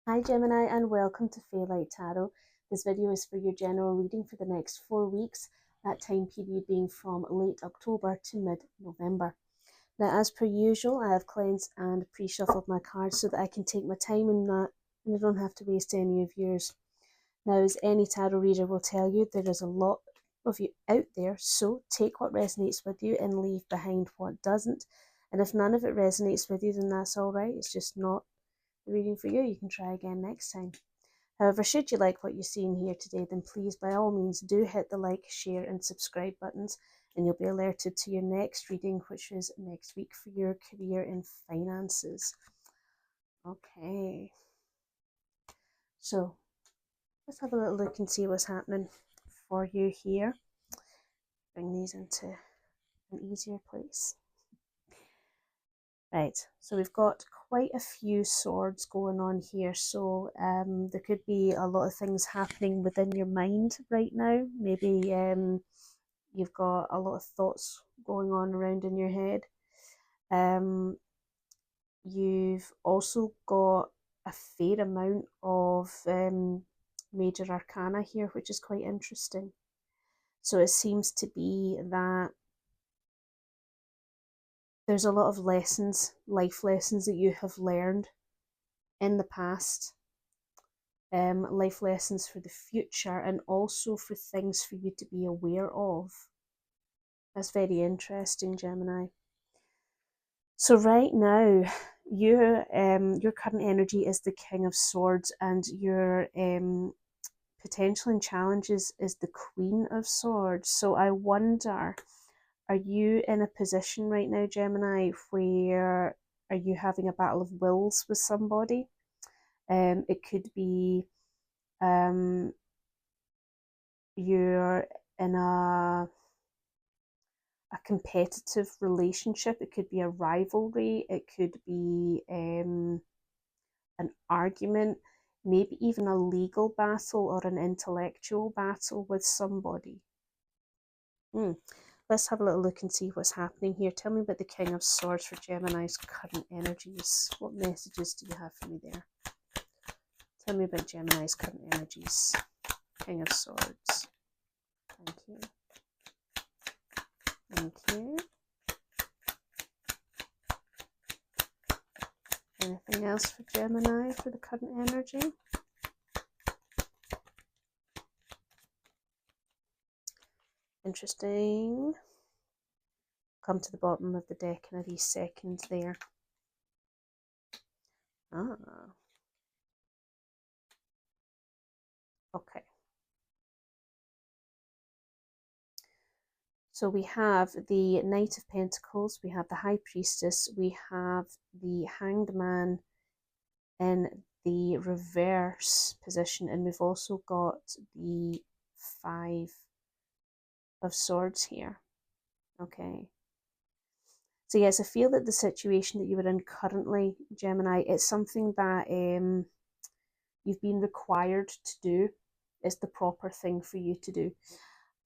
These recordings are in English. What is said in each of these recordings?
Hi Gemini and welcome to Faylight Tarot. This video is for your general reading for the next 4 weeks, that time period being from late October to mid-November. Now as per usual, I have cleansed and pre-shuffled my cards so that I can take my time and I don't have to waste any of yours. Now as any tarot reader will tell you, there is a lot of you out there, so take what resonates with you and leave behind what doesn't. And if none of it resonates with you, then that's alright, it's just not the reading for you. You can try again next time. However, should you like what you see in here today, then please by all means do hit the like, share and subscribe buttons, and you'll be alerted to your next reading, which is next week for your career and finances. Okay, so let's have a little look and see what's happening for you here. Bring these into an easier place. Right, so we've got quite a few swords going on here, so there could be a lot of things happening within your mind right now. Maybe you've got a lot of thoughts going on around in your head. You've also got a fair amount of major arcana here, which is quite interesting. So it seems to be that there's a lot of lessons, life lessons that you have learned in the past, life lessons for the future, and also for things for you to be aware of. That's very interesting, Gemini. So right now, your current energy is the King of Swords, and your potential and challenges is the Queen of Swords. So I wonder, are you in a position right now, Gemini, where are you having a battle of wills with somebody? It could be you're in a competitive relationship. It could be a rivalry. It could be an argument, maybe even a legal battle or an intellectual battle with somebody. Let's have a little look and see what's happening here. Tell me about the King of Swords for Gemini's current energies. What messages do you have for me there? Tell me about Gemini's current energies. King of Swords. Thank you. Thank you. Anything else for Gemini for the current energy? Interesting. Come to the bottom of the deck in a wee second there. Okay. So we have the Knight of Pentacles, we have the High Priestess, we have the Hanged Man in the reverse position, and we've also got the Five of Swords here. Okay. So yes, I feel that the situation that you are in currently, Gemini, it's something that you've been required to do. It's the proper thing for you to do.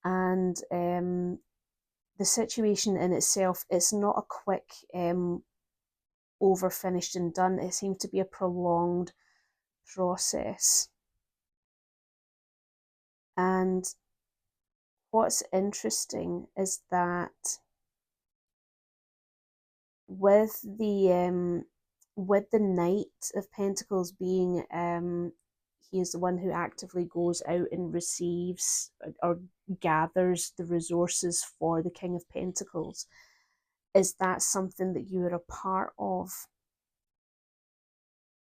And the situation in itself, it's not a quick over finished and done. It seems to be a prolonged process. And what's interesting is that with the Knight of Pentacles being he is the one who actively goes out and receives or gathers the resources for the King of Pentacles. Is that something that you are a part of?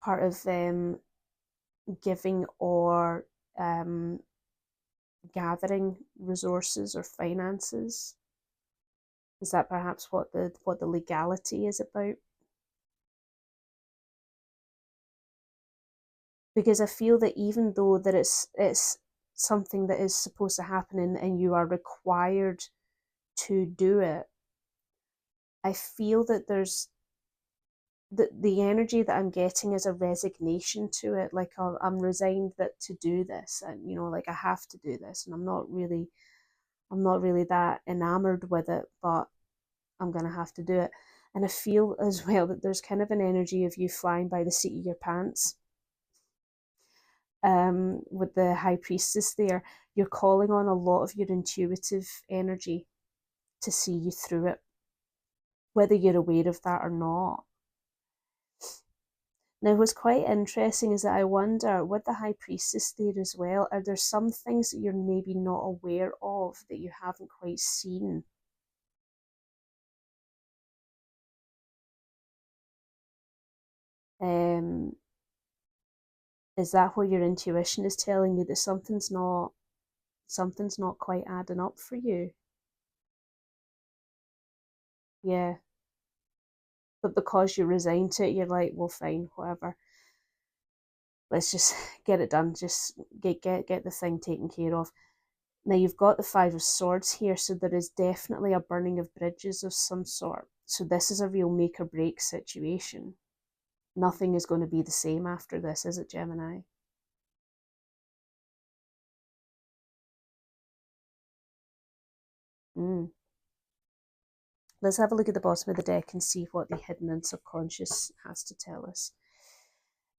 Part of giving or gathering resources or finances? Is that perhaps what the legality is about? Because I feel that even though that it's something that is supposed to happen and you are required to do it, I feel that there's the energy that I'm getting is a resignation to it. Like I'm resigned that to do this, and like I have to do this, and I'm not really that enamored with it, but I'm gonna have to do it. And I feel as well that there's kind of an energy of you flying by the seat of your pants. with the High Priestess there, you're calling on a lot of your intuitive energy to see you through it, whether you're aware of that or not. Now, what's quite interesting is that I wonder, with the High Priestess there as well, are there some things that you're maybe not aware of that you haven't quite seen? Um, is that where your intuition is telling you that something's not quite adding up for you? Yeah. But because you're resigned to it, you're like, well, fine, whatever. Let's just get it done. Just get the thing taken care of. Now you've got the Five of Swords here, so there is definitely a burning of bridges of some sort. So this is a real make or break situation. Nothing is going to be the same after this, is it, Gemini? Mm. Let's have a look at the bottom of the deck and see what the hidden and subconscious has to tell us.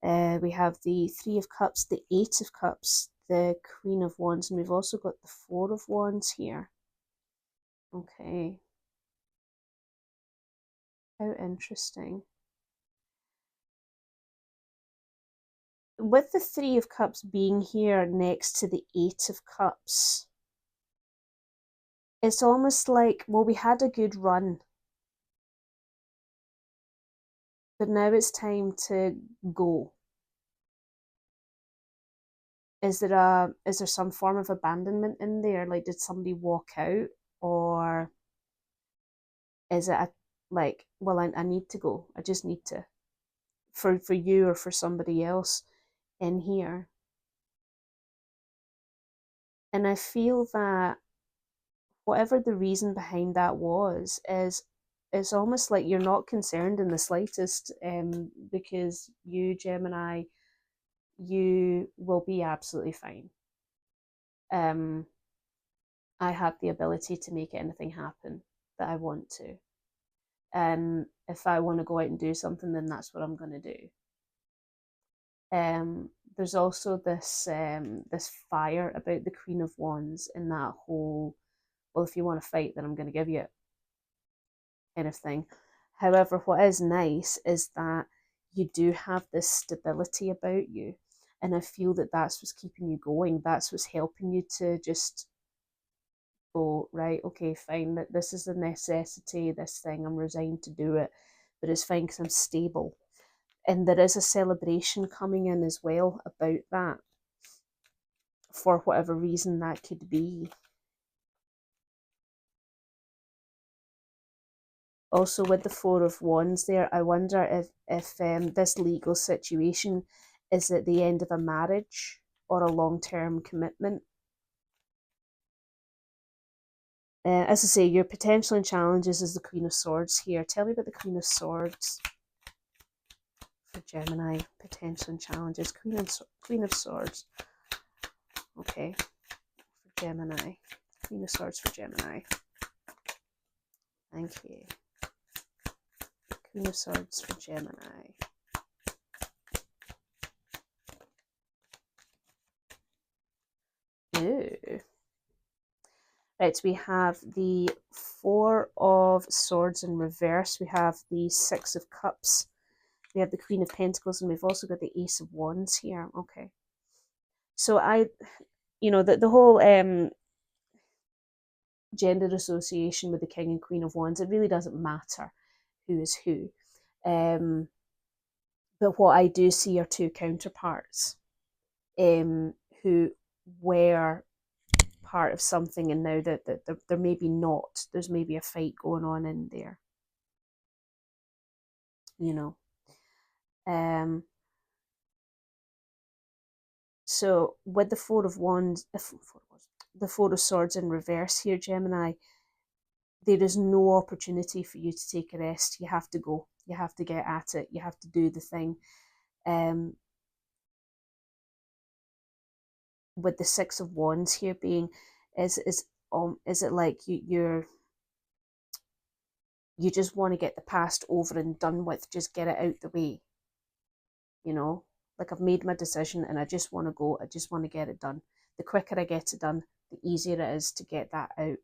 We have the Three of Cups, the Eight of Cups, the Queen of Wands, and we've also got the Four of Wands here. Okay. How interesting. With the Three of Cups being here next to the Eight of Cups, it's almost like, well, we had a good run, but now it's time to go. Is there some form of abandonment in there? Like, did somebody walk out, or is it like, well, I need to go. I just need to, for you or for somebody else in here. And I feel that whatever the reason behind that was, is it's almost like you're not concerned in the slightest, because you, Gemini, you will be absolutely fine. I have the ability to make anything happen that I want to. And if I want to go out and do something, then that's what I'm going to do. There's also this fire about the Queen of Wands in that whole, well, if you want to fight, then I'm going to give you it kind of thing. However, what is nice is that you do have this stability about you. And I feel that that's what's keeping you going. That's what's helping you to just go, right, okay, fine, that this is a necessity, this thing, I'm resigned to do it, but it's fine because I'm stable. And there is a celebration coming in as well about that, for whatever reason that could be. Also, with the Four of Wands there, I wonder if this legal situation is at the end of a marriage or a long-term commitment. As I say, your potential and challenges is the Queen of Swords here. Tell me about the Queen of Swords for Gemini. Potential and challenges. Queen of Swords. Okay, for Gemini. Queen of Swords for Gemini. Thank you. Queen of Swords for Gemini. Ooh. Right, so we have the Four of Swords in reverse. We have the Six of Cups. We have the Queen of Pentacles, and we've also got the Ace of Wands here. Okay. So the whole gender association with the King and Queen of Wands, it really doesn't matter who is who. But what I do see are two counterparts who were part of something, and now that they're maybe not. There's maybe a fight going on in there. So with the Four of Wands, the Four of Swords in reverse here, Gemini, there is no opportunity for you to take a rest. You have to go. You have to get at it. You have to do the thing. With the Six of Wands here being, is it like you just want to get the past over and done with, just get it out the way, like I've made my decision and I just want to go, I just want to get it done. The quicker I get it done, the easier it is to get that out.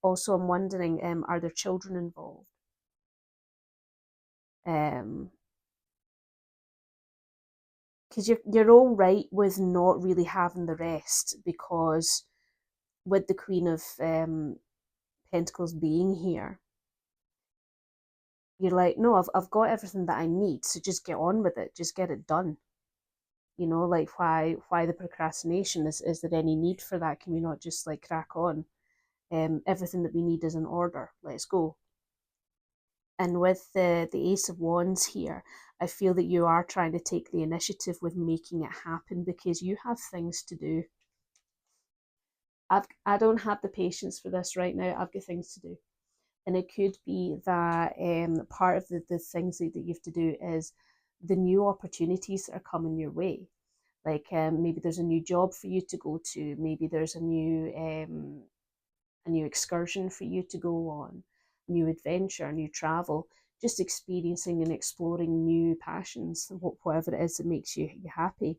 Also, I'm wondering, are there children involved? Because you're all right with not really having the rest, because with the Queen of Pentacles being here, you're like, no, I've got everything that I need, so just get on with it, just get it done. You know, like why the procrastination? Is there any need for that? Can we not just like crack on? Everything that we need is in order. Let's go. And with the Ace of Wands here, I feel that you are trying to take the initiative with making it happen because you have things to do. I don't have the patience for this right now. I've got things to do. And it could be that part of the things that you have to do is the new opportunities that are coming your way. Like maybe there's a new job for you to go to. Maybe there's a new excursion for you to go on, new adventure, new travel, just experiencing and exploring new passions, whatever it is that makes you happy.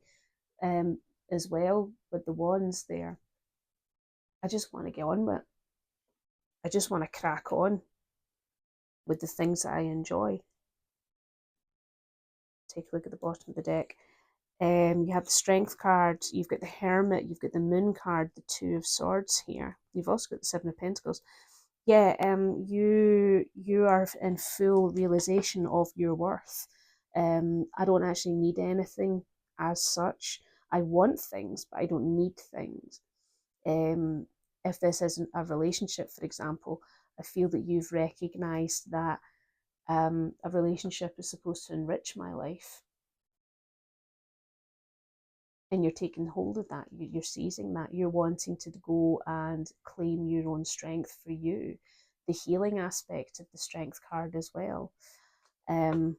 As well with the wands there, I just want to get on with it. I just want to crack on with the things that I enjoy. Take a look at the bottom of the deck. You have the Strength card, you've got the Hermit, you've got the Moon card, the Two of Swords here. You've also got the Seven of Pentacles. Yeah, you are in full realization of your worth. I don't actually need anything as such. I want things, but I don't need things. If this isn't a relationship, for example, I feel that you've recognized that a relationship is supposed to enrich my life. And you're taking hold of that, you're seizing that, you're wanting to go and claim your own strength for you. The healing aspect of the Strength card as well. And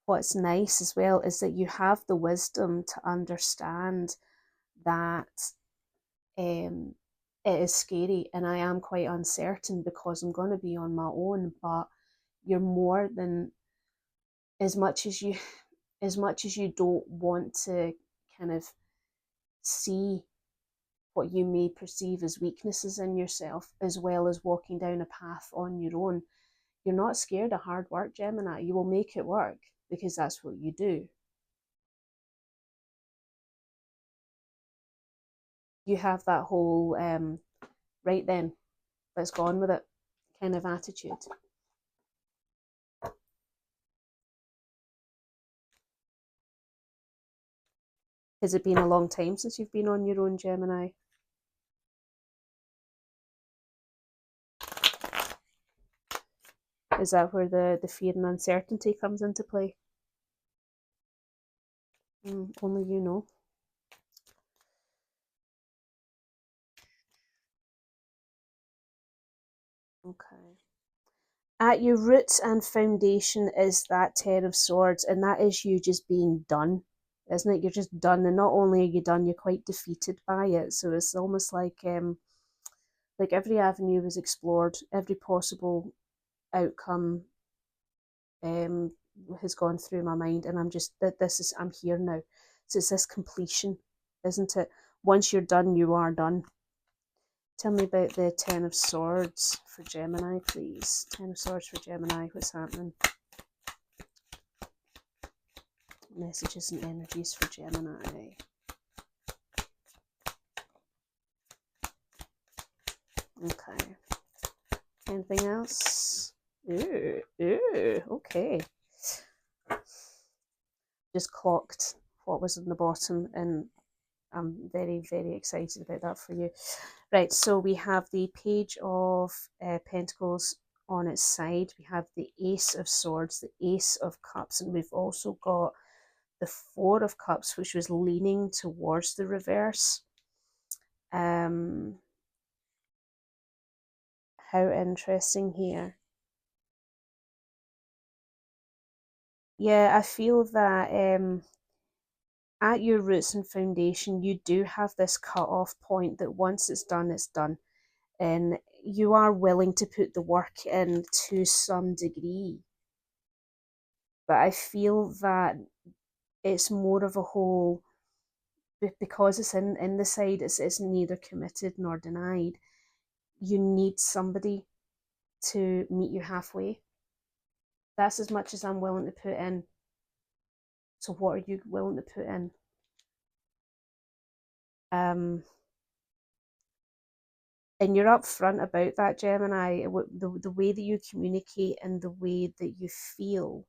what's nice as well is that you have the wisdom to understand that it is scary and I am quite uncertain because I'm going to be on my own, but you're more than, as much as you don't want to kind of see what you may perceive as weaknesses in yourself, as well as walking down a path on your own, you're not scared of hard work, Gemini. You will make it work because that's what you do. You have that whole right then, let's go on with it kind of attitude. Has it been a long time since you've been on your own, Gemini? Is that where the fear and uncertainty comes into play? Only you know. Okay. At your roots and foundation is that Ten of Swords, and that is you just being done, isn't it? You're just done, and not only are you done, you're quite defeated by it. So it's almost like every avenue was explored, every possible outcome has gone through my mind, and I'm here now. So it's this completion, isn't it? Once you're done, you are done. Tell me about the Ten of Swords for Gemini, please. Ten of Swords for Gemini, what's happening? Messages and energies for Gemini. Okay. Anything else? Ooh, okay. Just clocked what was in the bottom, and I'm very, very excited about that for you. Right, so we have the Page of Pentacles on its side. We have the Ace of Swords, the Ace of Cups, and we've also got the Four of Cups, which was leaning towards the reverse. How interesting here. Yeah, I feel that at your roots and foundation, you do have this cut-off point that once it's done, it's done. And you are willing to put the work in to some degree. but I feel that it's more of a whole, because it's in the side, it's neither committed nor denied. You need somebody to meet you halfway. That's as much as I'm willing to put in. So what are you willing to put in? And you're upfront about that, Gemini. The way that you communicate and the way that you feel,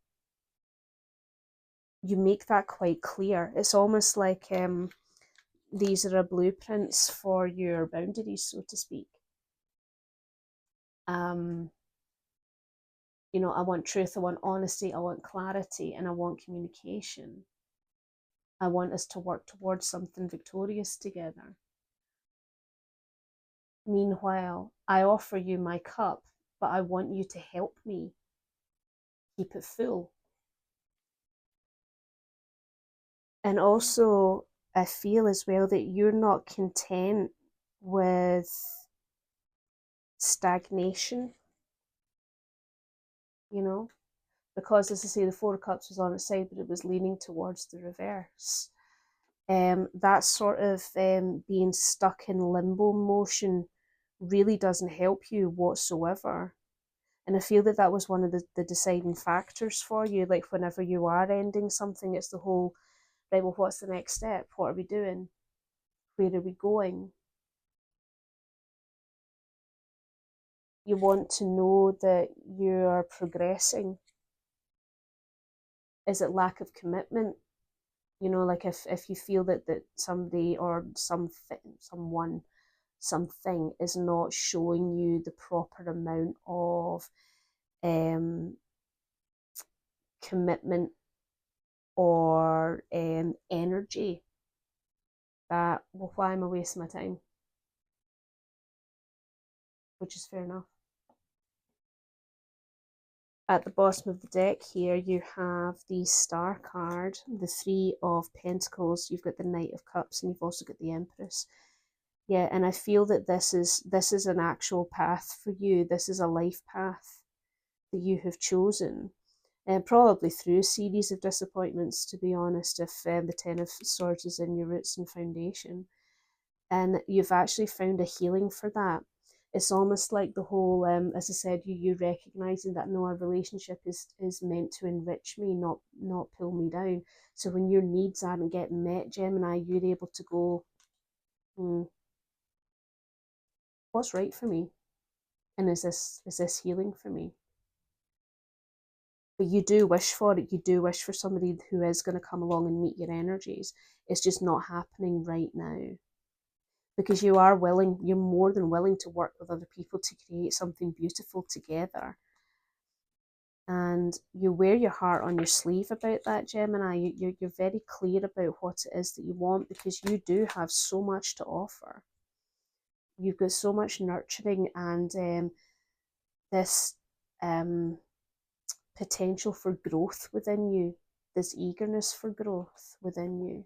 you make that quite clear. It's almost like these are blueprints for your boundaries, so to speak. You know, I want truth, I want honesty, I want clarity, and I want communication. I want us to work towards something victorious together. Meanwhile, I offer you my cup, but I want you to help me keep it full. And also, I feel as well that you're not content with stagnation, you know, because as I say, the Four of Cups was on its side, but it was leaning towards the reverse. That sort of being stuck in limbo motion really doesn't help you whatsoever. And I feel that that was one of the deciding factors for you. Like whenever you are ending something, it's the whole, right, well, what's the next step? What are we doing? Where are we going? You want to know that you're progressing. Is it lack of commitment? You know, like if you feel that somebody or someone, something is not showing you the proper amount of commitment or energy, that, well, why am I wasting my time? Which is fair enough. At the bottom of the deck here, you have the Star card, the Three of Pentacles, you've got the Knight of Cups, and you've also got the Empress. Yeah, and I feel that this is an actual path for you. This is a life path that you have chosen. And probably through a series of disappointments, to be honest, if the Ten of Swords is in your roots and foundation. And you've actually found a healing for that. It's almost like the whole, as I said, you recognizing that no, a relationship is meant to enrich me, not pull me down. So when your needs aren't getting met, Gemini, you're able to go, what's right for me? And is this healing for me? But you do wish for it. You do wish for somebody who is going to come along and meet your energies. It's just not happening right now. Because you are willing, you're more than willing to work with other people to create something beautiful together. And you wear your heart on your sleeve about that, Gemini. You're very clear about what it is that you want, because you do have so much to offer. You've got so much nurturing and this potential for growth within you, this eagerness for growth within you.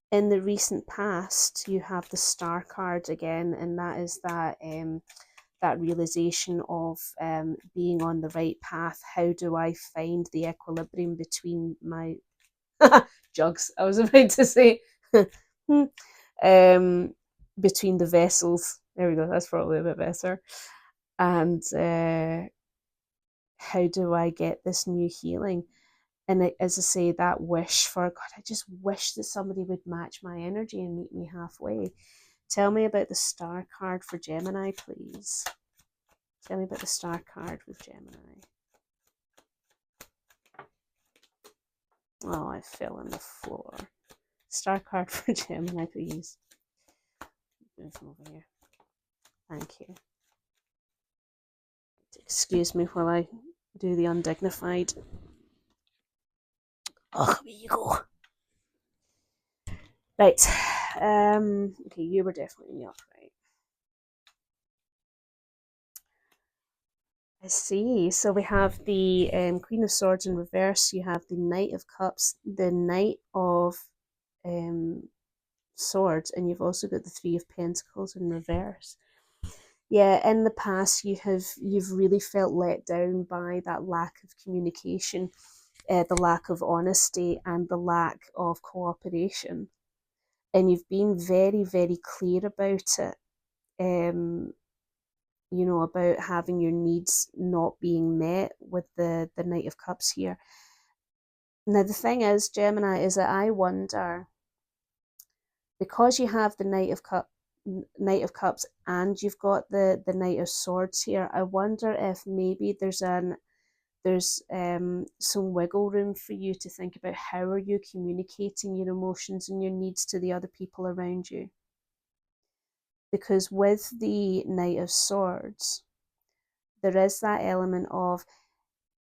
In the recent past, you have the Star card again, and that is that realization of being on the right path. How do I find the equilibrium between my jugs? I was about to say between the vessels. There we go. That's probably a bit better. And how do I get this new healing? And as I say, that wish for, God, I just wish that somebody would match my energy and meet me halfway. Tell me about the Star card for Gemini, please. Tell me about the Star card with Gemini. Oh, I fell on the floor. Star card for Gemini, please. Move from over here. Thank you. Excuse me while I do the undignified. Oh, here you go. Right. Okay, you were definitely in the upright. I see. So we have the Queen of Swords in reverse. You have the Knight of Cups, the Knight of Swords, and you've also got the Three of Pentacles in reverse. Yeah, in the past you've really felt let down by that lack of communication, the lack of honesty, and the lack of cooperation, and you've been very, very clear about it. Um, about having your needs not being met with the Knight of Cups here. Now the thing is, Gemini, is that I wonder, because you have the Knight of Cups, and you've got the Knight of Swords here. I wonder if maybe there's some wiggle room for you to think about how are you communicating your emotions and your needs to the other people around you. Because with the Knight of Swords, there is that element of,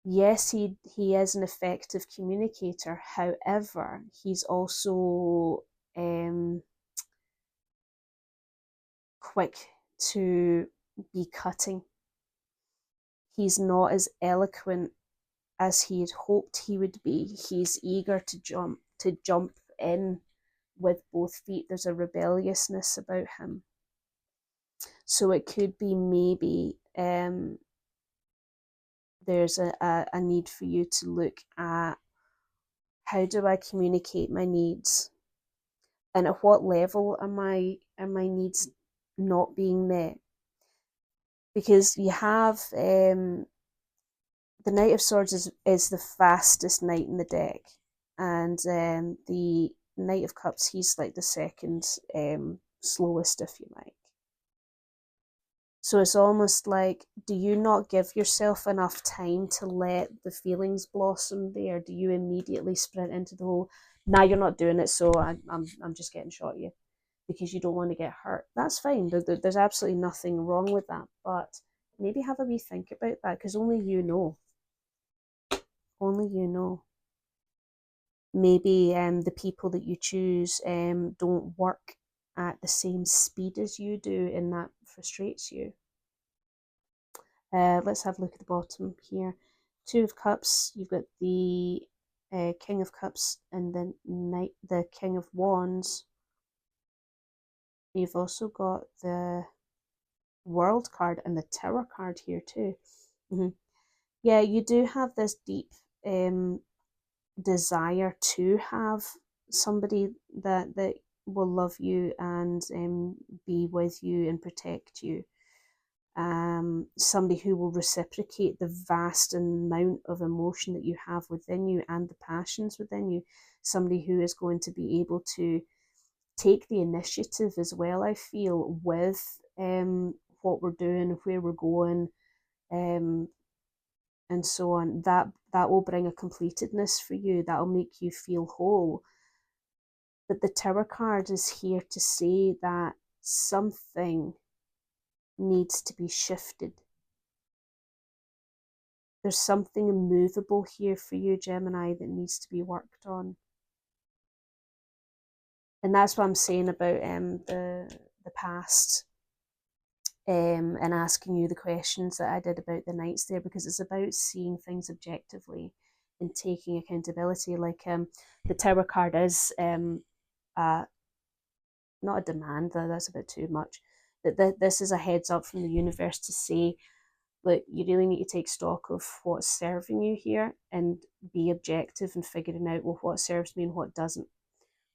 yes, he is an effective communicator. However, he's also quick to be cutting. He's not as eloquent as he had hoped he would be. He's eager to jump in with both feet. There's a rebelliousness about him. So it could be maybe there's a need for you to look at, how do I communicate my needs, and at what level are my needs not being met? Because you have the Knight of Swords is the fastest knight in the deck, and the Knight of Cups, he's like the second slowest, if you like. So it's almost like, do you not give yourself enough time to let the feelings blossom there? Do you immediately sprint into the whole, nah, you're not doing it, so I'm just getting shot at you because you don't want to get hurt? That's fine. There's absolutely nothing wrong with that, but maybe have a wee think about that, because only you know. Only you know. Maybe the people that you choose don't work at the same speed as you do, and that frustrates you. Let's have a look at the bottom here. Two of Cups, you've got the King of Cups and the King of Wands. You've also got the World card and the Tower card here too. Yeah, you do have this deep desire to have somebody that will love you and be with you and protect you. Somebody who will reciprocate the vast amount of emotion that you have within you and the passions within you. Somebody who is going to be able to take the initiative as well, I feel, with what we're doing, where we're going, and so on. That will bring a completedness for you. That'll make you feel whole. But the Tower card is here to say that something needs to be shifted. There's something immovable here for you, Gemini, that needs to be worked on. And that's what I'm saying about the past, and asking you the questions that I did about the Knights there, because it's about seeing things objectively and taking accountability. Like the Tower card is not a demand, that's a bit too much. That this is a heads up from the universe to say, look, you really need to take stock of what's serving you here and be objective in figuring out, well, what serves me and what doesn't.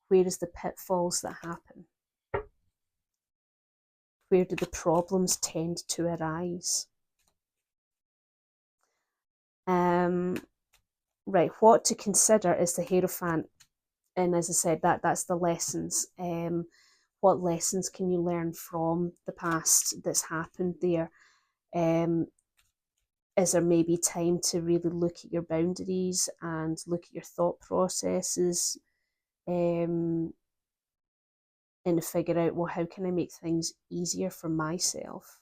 Where is the pitfalls that happen? Where do the problems tend to arise? Right, what to consider is the Hierophant. And as I said, that's the lessons. What lessons can you learn from the past that's happened there? Is there maybe time to really look at your boundaries and look at your thought processes, and figure out, well, how can I make things easier for myself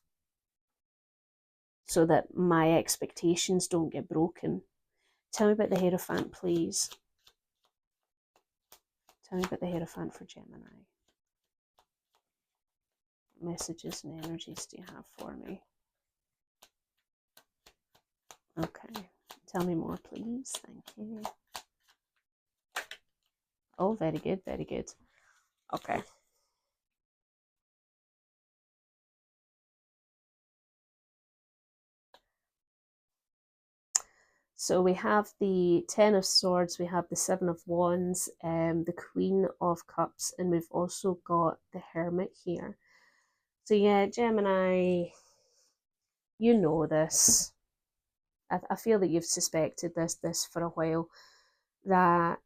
so that my expectations don't get broken? Tell me about the Hierophant, please. Tell me about the Hierophant for Gemini. What messages and energies do you have for me? Okay. Tell me more, please. Thank you. Oh, very good, very good. Okay. So we have the Ten of Swords, we have the Seven of Wands, the Queen of Cups, and we've also got the Hermit here. So yeah, Gemini, you know this. I feel that you've suspected this for a while, that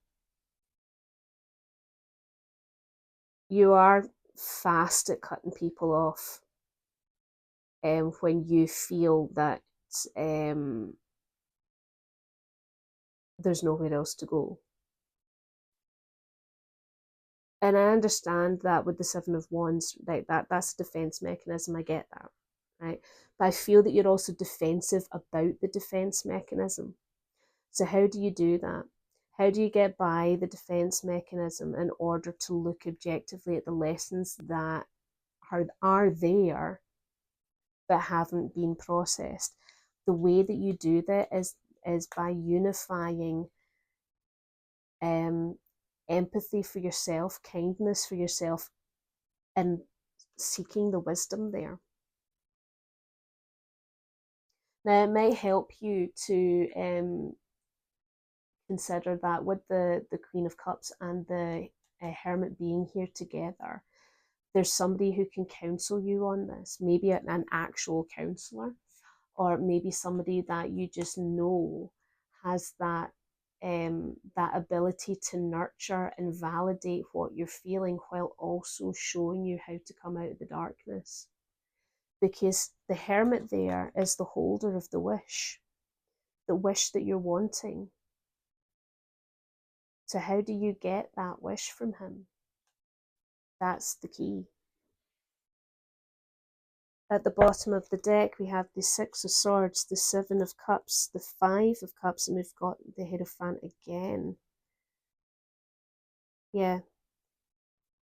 you are fast at cutting people off when you feel that there's nowhere else to go. And I understand that with the Seven of Wands, like that's a defense mechanism. I get that, right? But I feel that you're also defensive about the defense mechanism. So how do you do that? How do you get by the defense mechanism in order to look objectively at the lessons that are there but haven't been processed? The way that you do that is by unifying empathy for yourself, kindness for yourself, and seeking the wisdom there. Now, it might help you to consider that with the Queen of Cups and the Hermit being here together, there's somebody who can counsel you on this, maybe an actual counselor, or maybe somebody that you just know has that ability to nurture and validate what you're feeling while also showing you how to come out of the darkness. Because the Hermit there is the holder of the wish that you're wanting. So how do you get that wish from him? That's the key. At the bottom of the deck, we have the Six of Swords, the Seven of Cups, the Five of Cups, and we've got the Hierophant again. Yeah.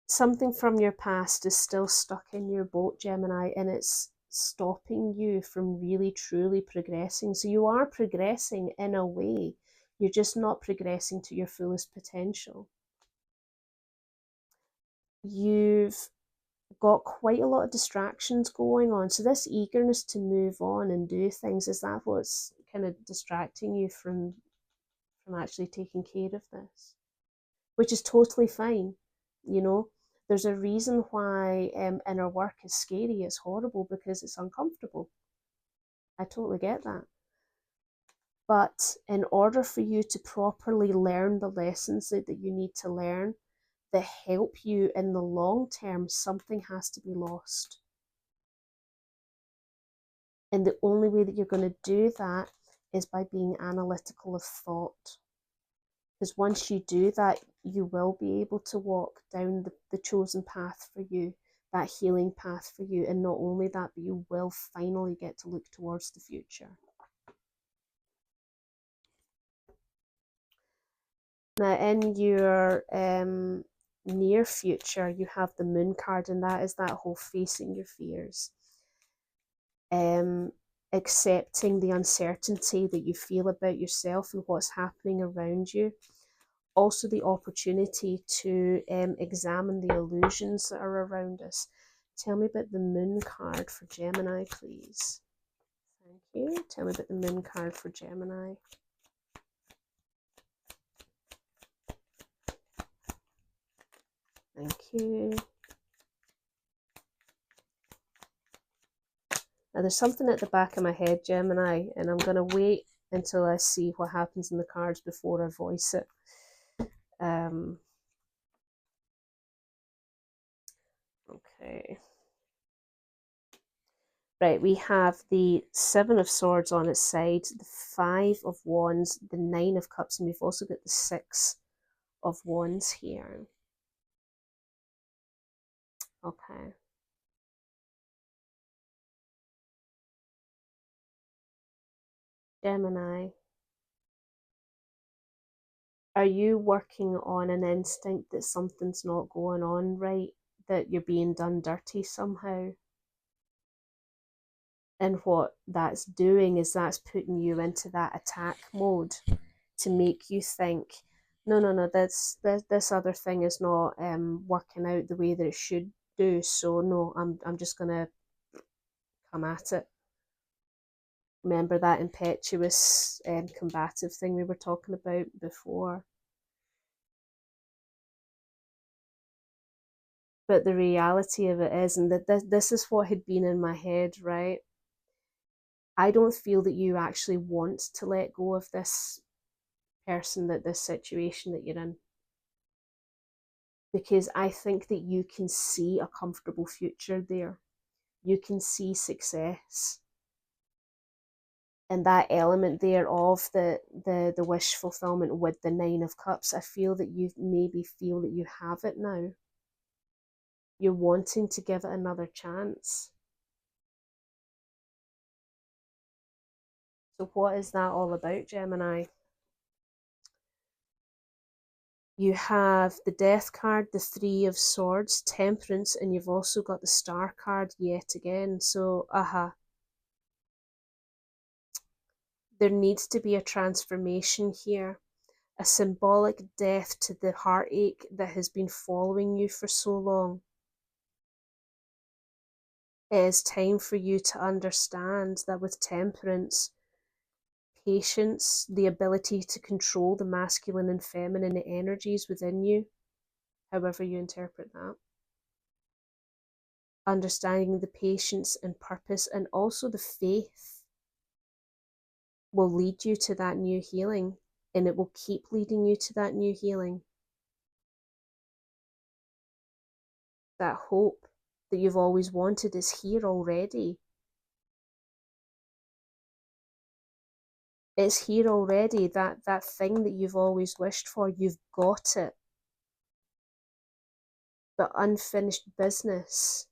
Something from your past is still stuck in your boat, Gemini, and it's stopping you from really truly progressing. So you are progressing in a way, you're just not progressing to your fullest potential. You've got quite a lot of distractions going on. So this eagerness to move on and do things, is that what's kind of distracting you from actually taking care of this? Which is totally fine, you know. There's a reason why inner work is scary, it's horrible, because it's uncomfortable. I totally get that. But in order for you to properly learn the lessons that you need to learn that help you in the long term, something has to be lost. And the only way that you're going to do that is by being analytical of thought. Because once you do that, you will be able to walk down the chosen path for you, that healing path for you. And not only that, but you will finally get to look towards the future. Now, in your near future, you have the Moon card, and that is that whole facing your fears. Accepting the uncertainty that you feel about yourself and what's happening around you. Also the opportunity to examine the illusions that are around us. Tell me about the Moon card for Gemini, please. Thank you. Tell me about the Moon card for Gemini. Thank you. Now there's something at the back of my head, Gemini, and I'm going to wait until I see what happens in the cards before I voice it. Okay. Right, we have the Seven of Swords on its side, the Five of Wands, the Nine of Cups, and we've also got the Six of Wands here. Okay. Gemini. Are you working on an instinct that something's not going on right, that you're being done dirty somehow? And what that's doing is that's putting you into that attack mode to make you think, no, this other thing is not working out the way that it should do. So no, I'm just gonna come at it. Remember that impetuous and combative thing we were talking about before? But the reality of it is, and that this is what had been in my head, right? I don't feel that you actually want to let go of this person, that this situation that you're in. Because I think that you can see a comfortable future there. You can see success. And that element there of the wish fulfillment with the Nine of Cups, I feel that you maybe feel that you have it now. You're wanting to give it another chance. So what is that all about, Gemini? You have the Death card, the Three of Swords, Temperance, and you've also got the Star card yet again. So, there needs to be a transformation here, a symbolic death to the heartache that has been following you for so long. It is time for you to understand that with Temperance, patience, the ability to control the masculine and feminine energies within you, however you interpret that, understanding the patience and purpose and also the faith will lead you to that new healing, and it will keep leading you to that new healing. That hope that you've always wanted is here already. It's here already. That thing that you've always wished for, you've got it. But unfinished business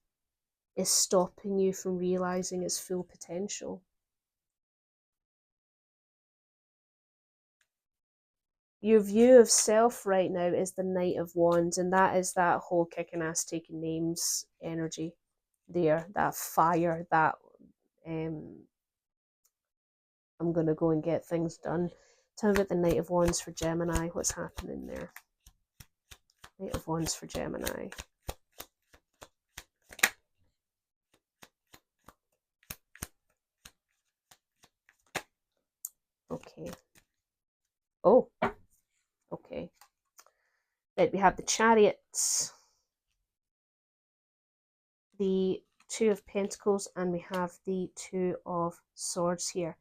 is stopping you from realizing its full potential. Your view of self right now is the Knight of Wands, and that is that whole kicking ass taking names energy there, that fire, that I'm gonna go and get things done. Tell me about the Knight of Wands for Gemini. What's happening there? Knight of Wands for Gemini. Okay. Oh, okay. Then we have the Chariots, the Two of Pentacles, and we have the Two of Swords here.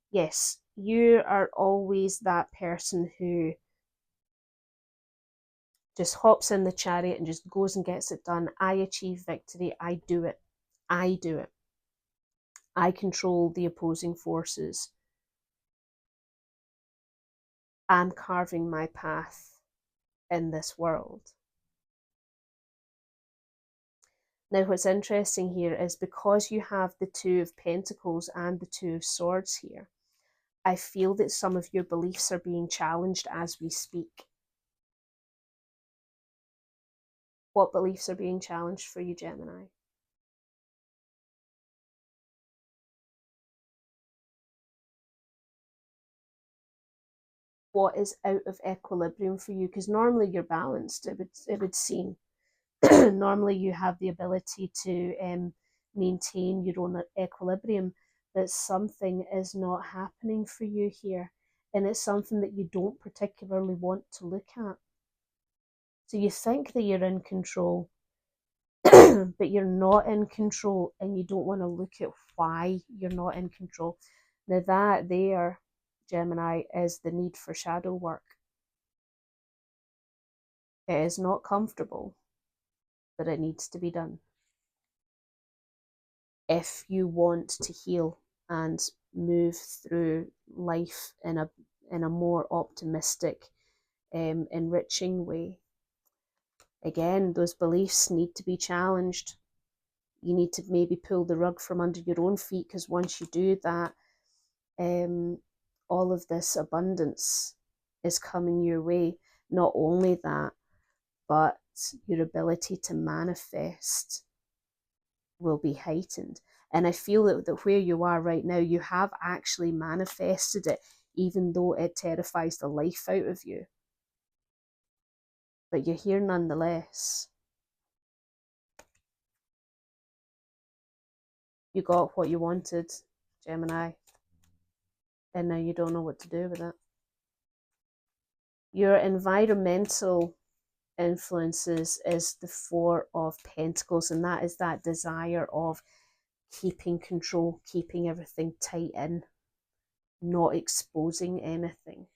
Yes, you are always that person who just hops in the chariot and just goes and gets it done. I achieve victory. I do it. I do it. I control the opposing forces. I'm carving my path in this world. Now, what's interesting here is because you have the Two of Pentacles and the Two of Swords here, I feel that some of your beliefs are being challenged as we speak. What beliefs are being challenged for you, Gemini? What is out of equilibrium for you? Because normally you're balanced, it would seem. Normally you have the ability to maintain your own equilibrium, but something is not happening for you here, and it's something that you don't particularly want to look at. So you think that you're in control, but you're not in control, and you don't want to look at why you're not in control. Now that there, Gemini, is the need for shadow work. It is not comfortable, but it needs to be done if you want to heal and move through life in a more optimistic, enriching way. Again, those beliefs need to be challenged. You need to maybe pull the rug from under your own feet, because once you do that, all of this abundance is coming your way. Not only that, but your ability to manifest will be heightened. And I feel that where you are right now, you have actually manifested it, even though it terrifies the life out of you. But you're here nonetheless. You got what you wanted, Gemini. and now you don't know what to do with it. Your environmental influences is the Four of Pentacles, and that is that desire of keeping control, keeping everything tight in, not exposing anything.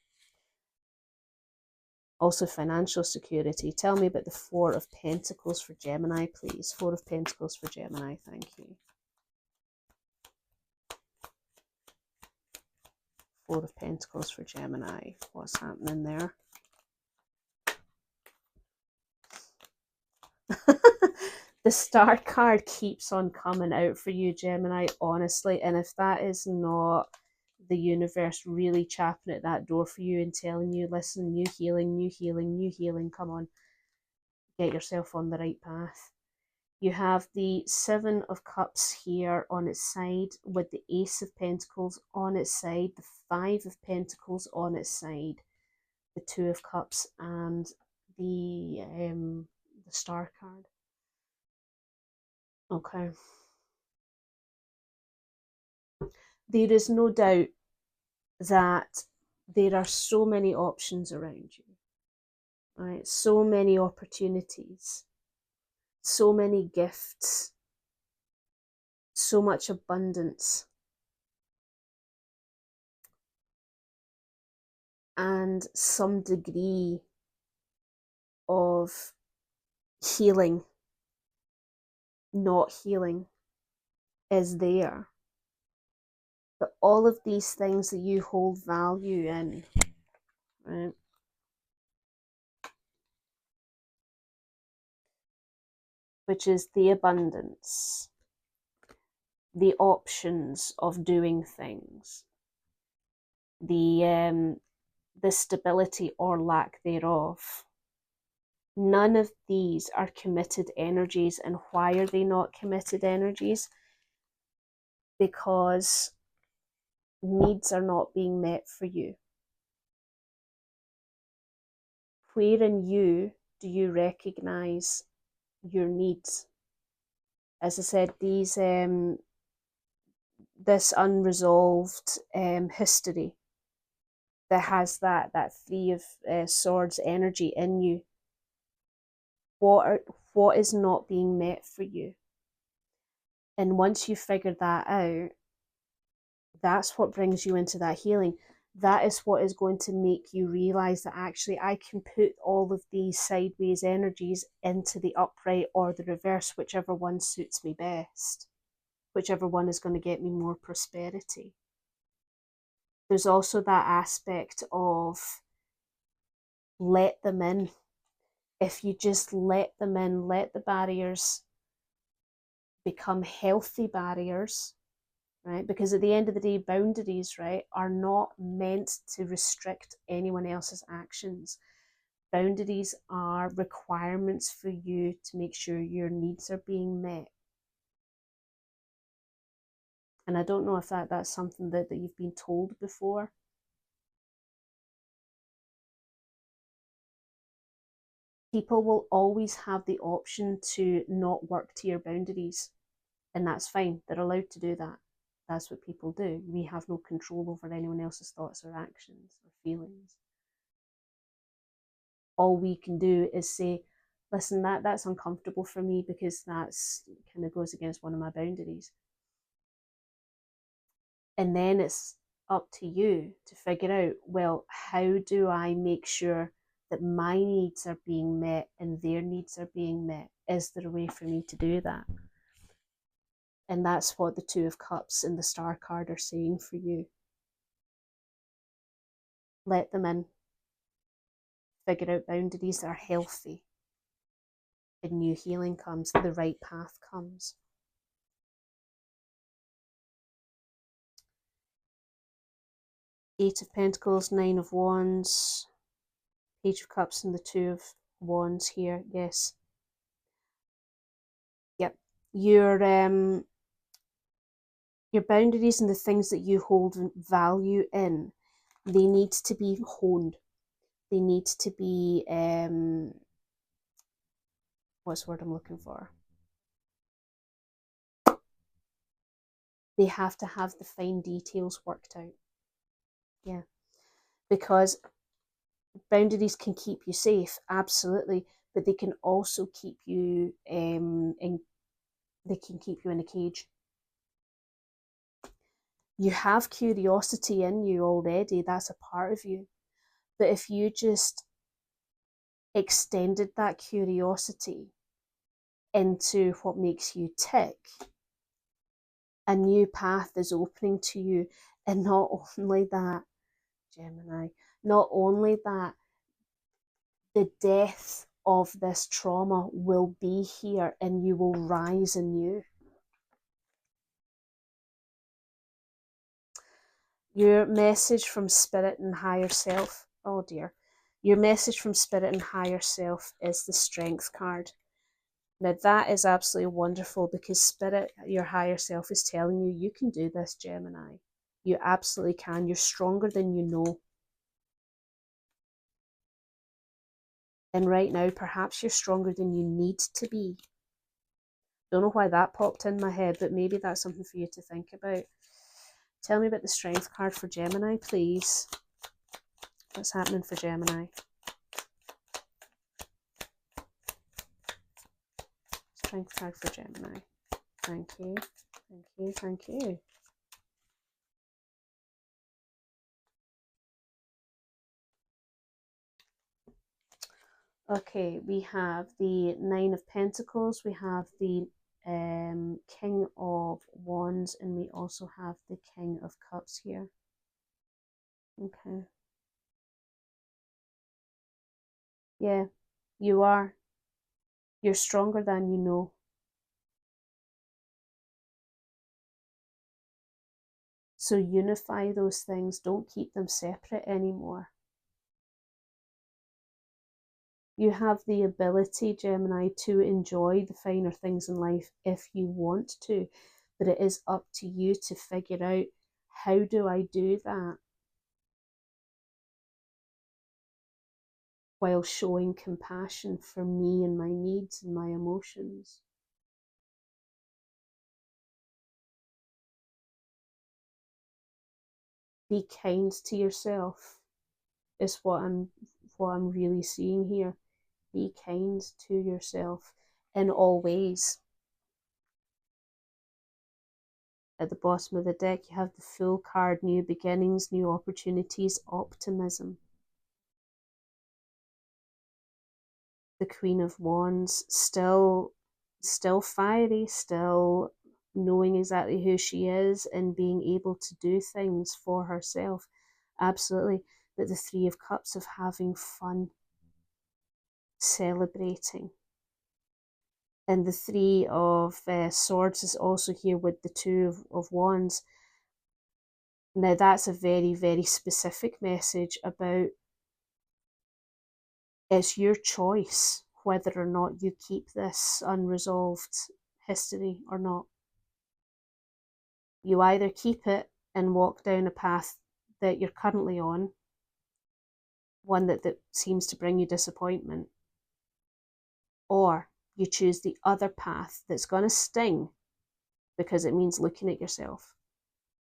Also financial security. Tell me about the Four of Pentacles for Gemini, please. Four of Pentacles for Gemini, thank you. Four of Pentacles for Gemini. What's happening there? The Star card keeps on coming out for you, Gemini, honestly. And if that is not the universe really chapping at that door for you and telling you, listen, new healing, new healing, new healing, come on, get yourself on the right path. You have the Seven of Cups here on its side with the Ace of Pentacles on its side, the Five of Pentacles on its side, the Two of Cups, and the Star card. Okay. There is no doubt that there are so many options around you, right? So many opportunities, so many gifts, so much abundance, and some degree of healing, not healing, is there. But all of these things that you hold value in, right, which is the abundance, the options of doing things, the stability or lack thereof. None of these are committed energies. And why are they not committed energies? Because needs are not being met for you. Where in you do you recognize your needs? As I said, these this unresolved history that has that Three of Swords energy in you. What is not being met for you? And once you figure that out, that's what brings you into that healing. That is what is going to make you realize that actually I can put all of these sideways energies into the upright or the reverse, whichever one suits me best, whichever one is going to get me more prosperity. There's also that aspect of let them in. If you just let them in, let the barriers become healthy barriers, right? Because at the end of the day, boundaries, right, are not meant to restrict anyone else's actions. Boundaries are requirements for you to make sure your needs are being met. And I don't know if that's something that you've been told before. People will always have the option to not work to your boundaries, and that's fine. They're allowed to do that. That's what people do. We have no control over anyone else's thoughts or actions or feelings. All we can do is say, listen, that's uncomfortable for me because that's kind of goes against one of my boundaries. And then it's up to you to figure out, well, how do I make sure that my needs are being met and their needs are being met? Is there a way for me to do that? And that's what the Two of Cups and the Star card are saying for you. Let them in. Figure out boundaries that are healthy. And new healing comes, the right path comes. Eight of Pentacles, Nine of Wands, Page of Cups and the Two of Wands here, yes. Yep. Your boundaries and the things that you hold value in, they need to be honed. They need to be, what's the word I'm looking for? They have to have the fine details worked out. Yeah, because boundaries can keep you safe, absolutely, but they can also keep you they can keep you in a cage. You have curiosity in you already, that's a part of you. But if you just extended that curiosity into what makes you tick, a new path is opening to you. And not only that, Gemini, not only that, the death of this trauma will be here and you will rise anew. Your message from spirit and higher self, oh dear, your message from spirit and higher self is the strength card. Now that is absolutely wonderful because spirit, your higher self, is telling you, you can do this, Gemini. You absolutely can. You're stronger than you know. And right now, perhaps you're stronger than you need to be. Don't know why that popped in my head, but maybe that's something for you to think about. Tell me about the strength card for Gemini, please. What's happening for Gemini? Strength card for Gemini. Thank you. Thank you. Thank you. Okay, we have the Nine of Pentacles, we have the King of Wands, and we also have the King of Cups here. Okay. Yeah, you are. You're stronger than you know. So unify those things. Don't keep them separate anymore. You have the ability, Gemini, to enjoy the finer things in life if you want to, but it is up to you to figure out, how do I do that while showing compassion for me and my needs and my emotions? Be kind to yourself is what I'm really seeing here. Be kind to yourself in all ways. At the bottom of the deck, you have the Fool card, new beginnings, new opportunities, optimism. The Queen of Wands, still fiery, still knowing exactly who she is and being able to do things for herself. Absolutely. But the Three of Cups, of having fun, celebrating. And the Three of Swords is also here with the Two of Wands. Now that's a very, very specific message about, it's your choice whether or not you keep this unresolved history or not. You either keep it and walk down a path that you're currently on, one that seems to bring you disappointment, or you choose the other path that's going to sting because it means looking at yourself.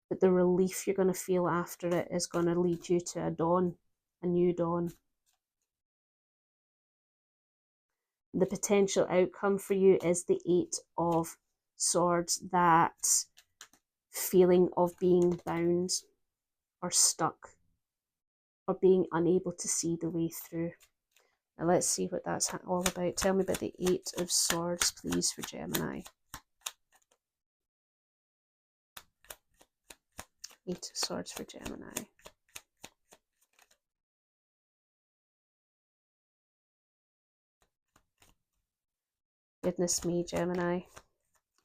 But the relief you're going to feel after it is going to lead you to a new dawn. The potential outcome for you is the Eight of Swords, that feeling of being bound or stuck or being unable to see the way through. Now let's see what that's all about. Tell me about the Eight of Swords, please, for Gemini. Eight of Swords for Gemini. Goodness me, Gemini.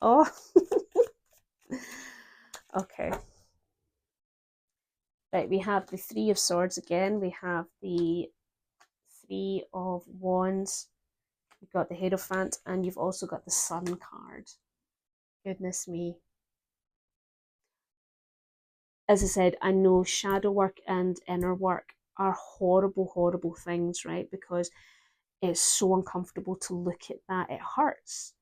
Oh, okay. Right, we have the Three of Swords again. We have the Three of Wands. You've got the Hierophant, and you've also got the Sun card. Goodness me. As I said, I know shadow work and inner work are horrible, horrible things, right? Because it's so uncomfortable to look at that. It hurts.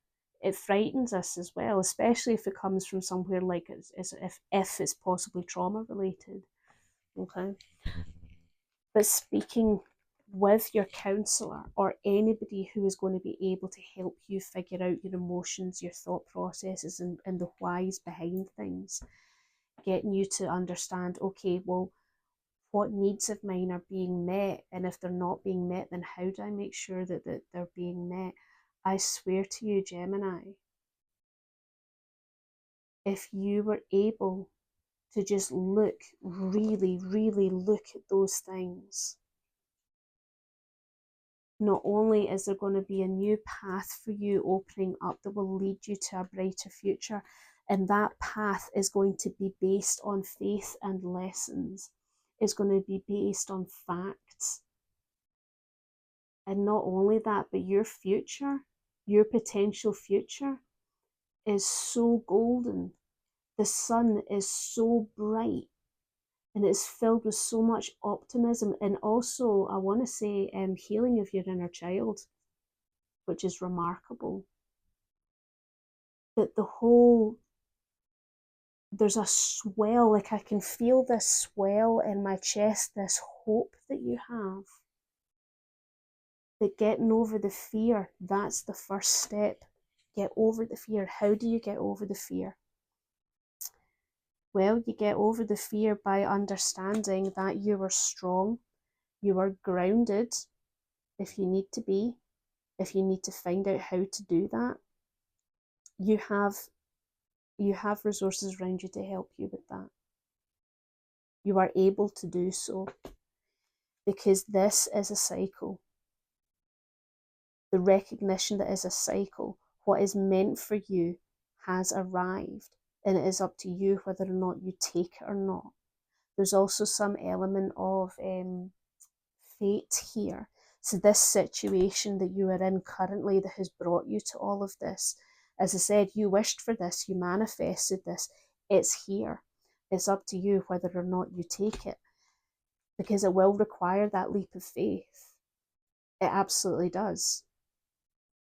It frightens us as well, especially if it comes from somewhere like, as if it's possibly trauma related. Okay. But speaking with your counselor or anybody who is going to be able to help you figure out your emotions, your thought processes, and the whys behind things, getting you to understand, okay, well, what needs of mine are being met, and if they're not being met, then how do I make sure that they're being met? I swear to you, Gemini, if you were able to just look, really, really look at those things, not only is there going to be a new path for you opening up that will lead you to a brighter future, and that path is going to be based on faith and lessons, it's going to be based on facts. And not only that, but your future, your potential future is so golden. The sun is so bright and it's filled with so much optimism, and also, I want to say, healing of your inner child, which is remarkable. That the whole, there's a swell, like I can feel this swell in my chest, this hope that you have. That getting over the fear, that's the first step. Get over the fear. How do you get over the fear? Well, you get over the fear by understanding that you are strong, you are grounded if you need to be, if you need to find out how to do that. You have resources around you to help you with that. You are able to do so because this is a cycle. The recognition that is a cycle, what is meant for you has arrived, and it is up to you whether or not you take it or not. There's also some element of fate here. So this situation that you are in currently that has brought you to all of this, as I said, you wished for this, you manifested this, it's here. It's up to you whether or not you take it, because it will require that leap of faith. It absolutely does.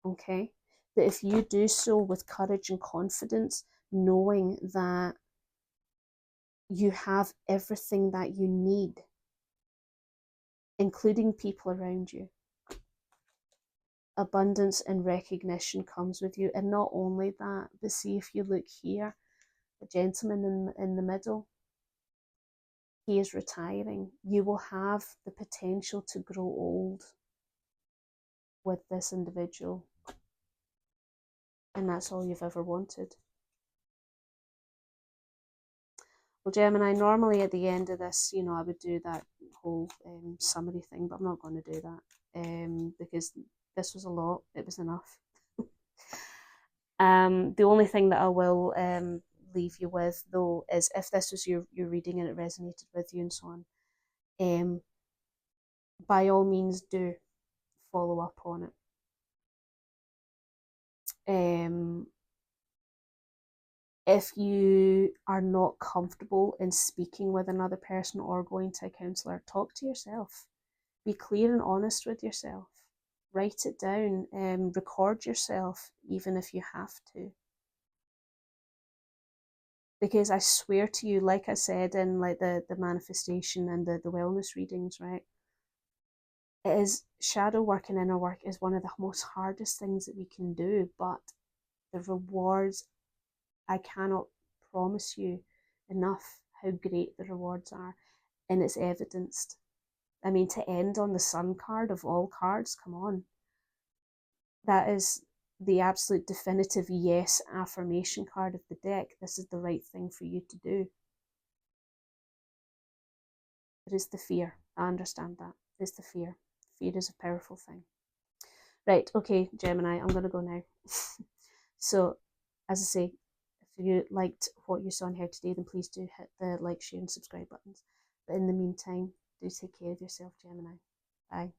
Okay? But if you do so with courage and confidence, knowing that you have everything that you need, including people around you, abundance and recognition comes with you. And not only that, but see, if you look here, the gentleman in the middle, he is retiring. You will have the potential to grow old with this individual, and that's all you've ever wanted. Well, Gemini, normally at the end of this, I would do that whole summary thing, but I'm not going to do that because this was a lot. It was enough. The only thing that I will leave you with, though, is if this was your reading and it resonated with you and so on, by all means do follow up on it. If you are not comfortable in speaking with another person or going to a counsellor, talk to yourself. Be clear and honest with yourself. Write it down, record yourself, even if you have to. Because I swear to you, like I said in like the manifestation and the wellness readings, right? It is shadow work and inner work is one of the most hardest things that we can do, but the rewards, I cannot promise you enough how great the rewards are, and it's evidenced. I mean, to end on the Sun card of all cards, come on. That is the absolute definitive yes affirmation card of the deck. This is the right thing for you to do. It is the fear. I understand that. It's the fear. Fear is a powerful thing. Right, okay, Gemini, I'm going to go now. So, as I say, if you liked what you saw in here today, then please do hit the like, share, and subscribe buttons. But in the meantime, do take care of yourself, Gemini. Bye.